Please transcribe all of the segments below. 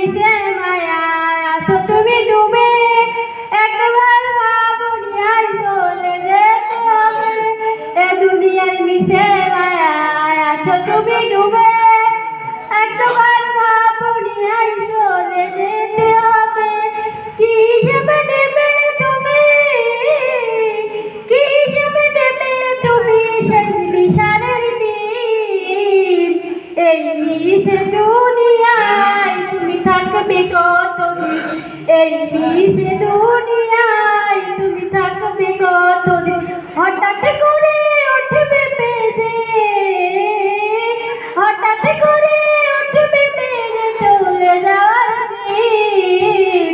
মিশে মায়ায় আছো তুমি ডুবে, একবার ভাবনি আজ চলে যেতে হবে। এ দুনিয়ায় মিশে মায়ায় আছো তুমি ডুবে, একবার ভাবনি আজ চলে যেতে হবে। কি হিসেবে দেবে তুমি, কি হিসেবে দেবে তুমি সেই বিচারের দিন। এই মিশে দুনিয়ায় তুমি থাকবে কতদিন, এই মিশে দুনিয়ায় তুমি থাকবে কতদিন। হঠাৎ করে উঠবে বেজে, হঠাৎ করে উঠবে বেজে চলে যাওয়ার দিন।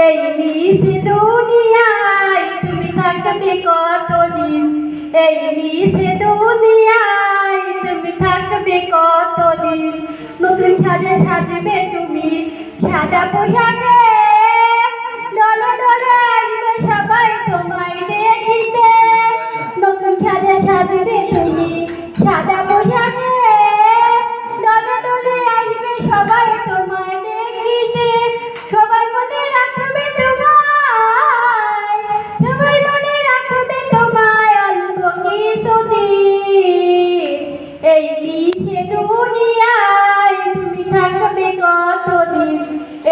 এই মিশে দুনিয়ায় তুমি থাকবে কতদিন, এই মিশে দুনিয়ায় তুমি থাকবে কতদিন। নতুন সাজে সাজবে তুমি সাদা পোশাকে, দলে দলে আসবে সবাই তোমায় দেখিতে। নতুন সাজে সাজবে তুমি সাদা পোশাকে, দলে দলে আসবে সবাই তোমায় দেখিতে। সবাই মনে রাখবে তোমায়, সবাই মনে রাখবে তোমায় অল্প কিছুদিন। এই মিশে দুনিয়ায় তুমি থাকবে কতদিন,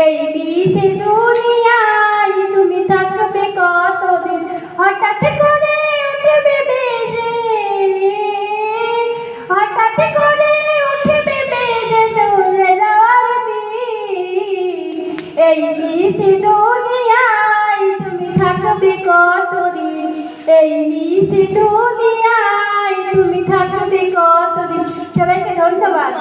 এই মিশে দুনিয়ায় তুমি থাকবে কতদিন। হঠাৎ করে উঠবে বেজে, হঠাৎ করে উঠবে বেজে চলে যাওয়ার দিন। এই মিশে দুনিয়ায় তুমি থাকবে কতদিন, এই মিশে দুনিয়ায় তুমি থাকবে কতদিন। সবাইকে ধন্যবাদ।